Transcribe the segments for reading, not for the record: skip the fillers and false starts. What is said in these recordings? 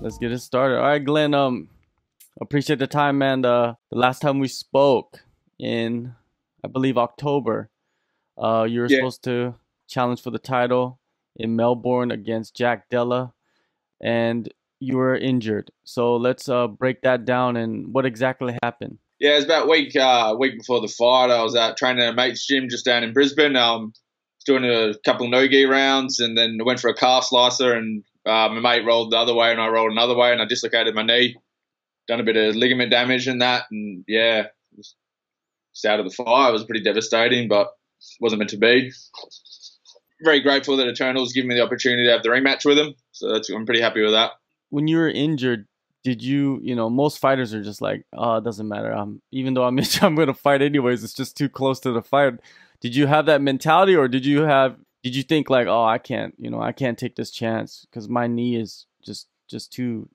let's get it started. All right, Glenn. Appreciate the time, man. The last time we spoke in, I believe, October, you were Yeah, supposed to challenge for the title in Melbourne against Jack Della, and you were injured. So let's break that down and what exactly happened. yeah. It was about week before the fight. I was out training at a mate's gym just down in Brisbane. Doing a couple of no-gi rounds, and then I went for a calf slicer, and my mate rolled the other way, and I rolled another way, and I dislocated my knee. Done a bit of ligament damage in that, and yeah, just out of the fight. It was pretty devastating, but wasn't meant to be. Very grateful that Eternal's given me the opportunity to have the rematch with him. So I'm pretty happy with that. When you were injured, did you, most fighters are just like, oh, it doesn't matter. Even though I'm injured, I'm going to fight anyways. It's just too close to the fight. Did you have that mentality, or did you think like, oh, I can't take this chance because my knee is just too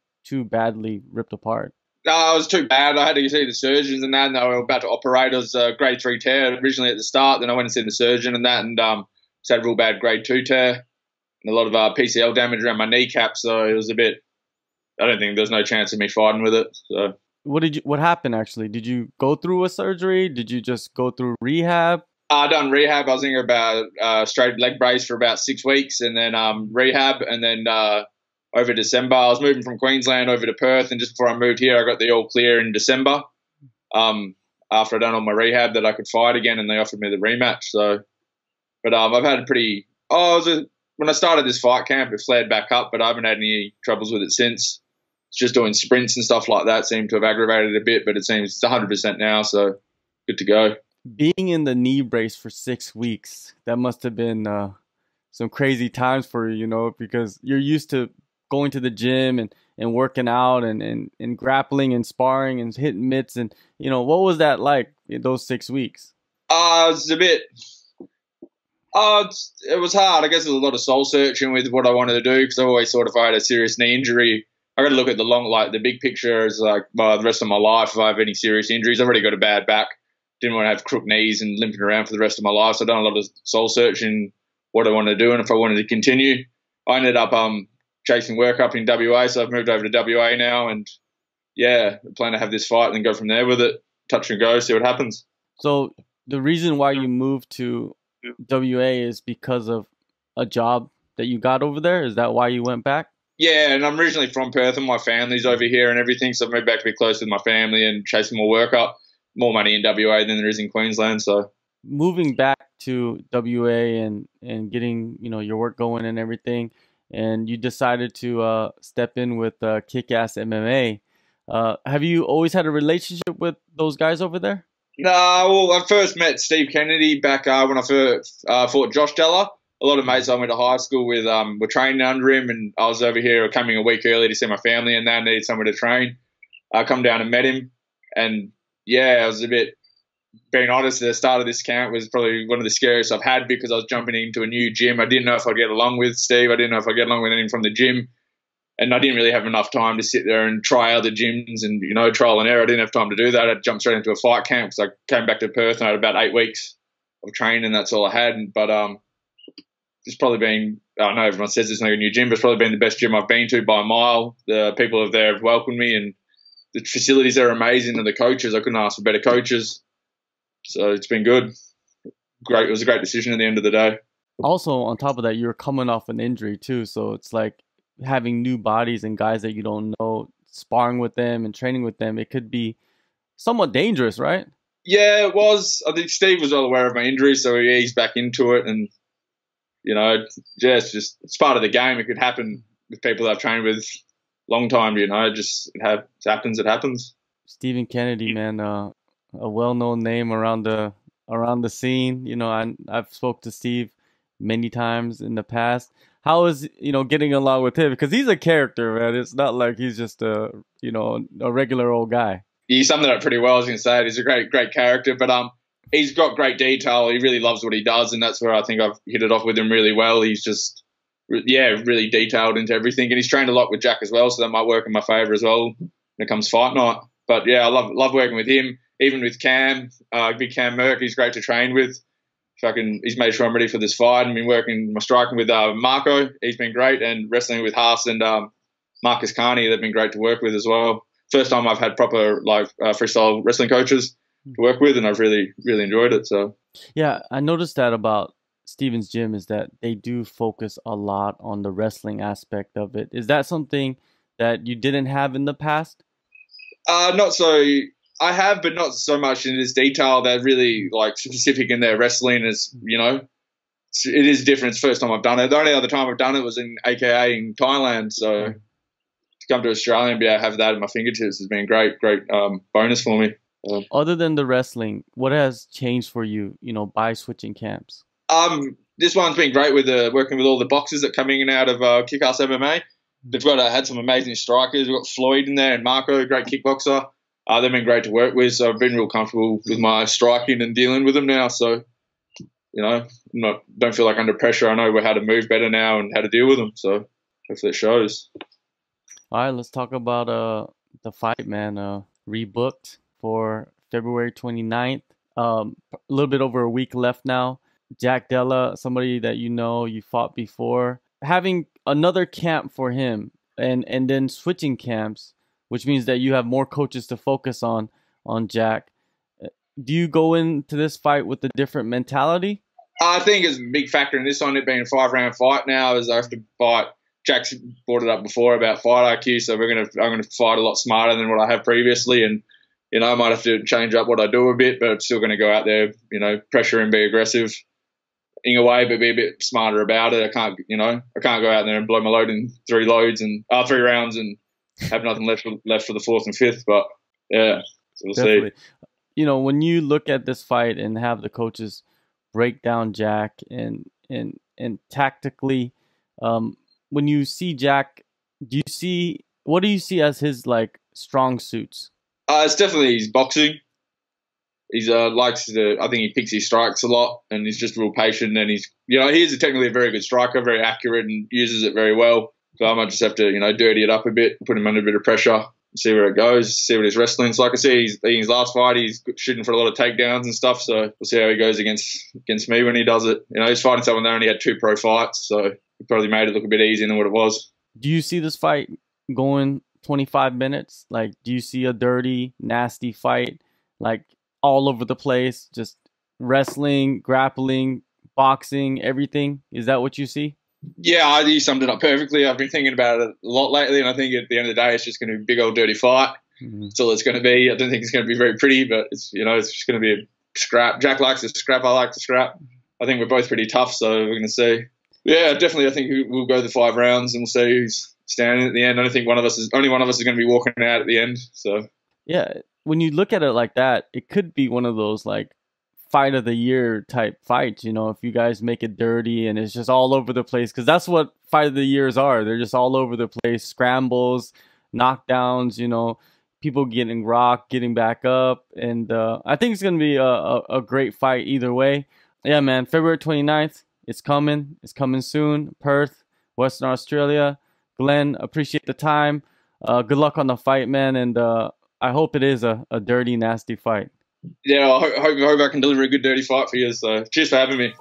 badly ripped apart? No, I was too bad. I had to see the surgeons and that, and they were about to operate. It was a grade 3 tear originally at the start. Then I went and see the surgeon and that, and just had a real bad grade 2 tear and a lot of PCL damage around my kneecap. So it was a bit. I don't think there's no chance of me fighting with it. So what happened actually? Did you go through a surgery? Did you just go through rehab? I done rehab. I was thinking about straight leg brace for about 6 weeks, and then rehab, and then over December I was moving from Queensland over to Perth, and just before I moved here, I got the all clear in December. After I done all my rehab, that I could fight again, and they offered me the rematch. So, but I've had a pretty. When I started this fight camp, it flared back up, but I haven't had any troubles with it since. It's just doing sprints and stuff like that seemed to have aggravated it a bit, but it seems it's 100% now, so good to go. Being in the knee brace for 6 weeks, that must have been some crazy times for you, because you're used to going to the gym and working out and grappling and sparring and hitting mitts. And, what was that like in those 6 weeks? It was a bit. It was hard. I guess there was a lot of soul searching with what I wanted to do, because I always thought if I had a serious knee injury, I got to look at the big picture as like the rest of my life. If I have any serious injuries, I've already got a bad back. Didn't want to have crook knees and limping around for the rest of my life. So I've done a lot of soul searching, what I wanted to do and if I wanted to continue. I ended up chasing work up in WA, so I've moved over to WA now, and yeah, I plan to have this fight and then go from there with it, touch and go, see what happens. So the reason why you moved to WA is because of a job that you got over there? Is that why you went back? Yeah, and I'm originally from Perth and my family's over here and everything, so I've moved back to be close with my family and chasing more work up. More money in WA than there is in Queensland. So moving back to WA and getting your work going and everything, and you decided to step in with Kick-Ass MMA. Have you always had a relationship with those guys over there? No, well, I first met Steve Kennedy back when I first fought Josh Della. A lot of mates I went to high school with were training under him, and I was over here coming a week early to see my family, and they needed somewhere to train. I come down and met him, and yeah, I was a bit, being honest, the start of this camp was probably one of the scariest I've had, because I was jumping into a new gym. I didn't know if I'd get along with Steve. I didn't know if I'd get along with anyone from the gym. And I didn't really have enough time to sit there and try other gyms and, trial and error. I didn't have time to do that. I jumped straight into a fight camp because I came back to Perth and I had about 8 weeks of training, and that's all I had. But it's probably been, I know everyone says it's not a new gym, but it's probably been the best gym I've been to by a mile. The people over there have welcomed me, and the facilities are amazing, and the coaches, I couldn't ask for better coaches. So it's been good. Great. It was a great decision at the end of the day. Also, on top of that, you're coming off an injury too. So it's like having new bodies and guys that you don't know, sparring with them and training with them. It could be somewhat dangerous, right? Yeah, it was. I think Steve was well aware of my injury, so he eased back into it. And, it's part of the game. It could happen with people that I've trained with long time, it happens. Stephen Kennedy, man, a well-known name around the scene. I've spoke to Steve many times in the past. How is getting along with him? Because he's a character, man. It's not like he's just a regular old guy. He summed it up pretty well. I was going to say he's a great character, but he's got great detail. He really loves what he does, and that's where I think I've hit it off with him really well. He's just really detailed into everything, and he's trained a lot with Jack as well, so that might work in my favour as well when it comes fight night. But yeah, I love working with him. Even with Cam, big Cam Merck, he's great to train with. He's made sure I'm ready for this fight. I've been working my striking with Marco. He's been great, and wrestling with Haas and Marcus Carney, they've been great to work with as well. First time I've had proper freestyle wrestling coaches to work with, and I've really enjoyed it. So Yeah, I noticed that about Steven's gym is that they do focus a lot on the wrestling aspect of it. Is that something that you didn't have in the past? not so. I have, but not so much in this detail. They're really like specific in their wrestling. As you know, it is different. It's the first time I've done it. The only other time I've done it was in AKA in Thailand. So to come to Australia and be able to have that at my fingertips has been great bonus for me. Other than the wrestling, what has changed for you, by switching camps? This one's been great with working with all the boxers that come in and out of Kick-Ass MMA. They've had some amazing strikers. We've got Floyd in there and Marco, great kickboxer. They've been great to work with, so I've been real comfortable with my striking and dealing with them now. So, don't feel like under pressure. I know how to move better now and how to deal with them. So hopefully it shows. All right, let's talk about the fight, man. Rebooked for February 29th. A little bit over a week left now. Jack Della, somebody that you fought before, having another camp for him and then switching camps, which means that you have more coaches to focus on Jack. Do you go into this fight with a different mentality? I think it's a big factor in this one, it being a 5-round fight now, is I have to fight. Jack's brought it up before about fight IQ, so I'm gonna fight a lot smarter than what I have previously, and I might have to change up what I do a bit, but I'm still going to go out there, pressure and be aggressive in a way, but be a bit smarter about it. I can't go out there and blow my load in 3 rounds and have nothing left for the 4th and 5th. But yeah, so we'll Definitely. see. When you look at this fight and have the coaches break down Jack and tactically, when you see Jack, what do you see as his strong suits? It's definitely his boxing. He's I think he picks his strikes a lot, and he's just real patient. And he is technically a very good striker, very accurate, and uses it very well. So I might just have to, dirty it up a bit, put him under a bit of pressure, see where it goes, see what his wrestling's like. I see in his last fight, he's shooting for a lot of takedowns and stuff. So we'll see how he goes against me when he does it. He's fighting someone that only had 2 pro fights, so he probably made it look a bit easier than what it was. Do you see this fight going 25 minutes? Do you see a dirty, nasty fight, all over the place, just wrestling, grappling, boxing, everything? Is that what you see? Yeah, you summed it up perfectly. I've been thinking about it a lot lately, and I think at the end of the day, it's just going to be a big old dirty fight. That's all it's going to be. I don't think it's going to be very pretty, but it's just going to be a scrap. Jack likes to scrap. I like to scrap. I think we're both pretty tough, so we're going to see. Yeah, definitely. I think we'll go the 5 rounds, and we'll see who's standing at the end. I don't think only one of us is going to be walking out at the end. So yeah, when you look at it like that, it could be one of those fight of the year type fights. If you guys make it dirty and it's just all over the place, because that's what fight of the years are. They're just all over the place, scrambles, knockdowns. People getting rocked, getting back up, and I think it's gonna be a great fight either way. Yeah, man. February 29th. It's coming. It's coming soon. Perth, Western Australia. Glenn, appreciate the time. Good luck on the fight, man, and I hope it is a dirty, nasty fight. Yeah, I hope I can deliver a good dirty fight for you. So cheers for having me.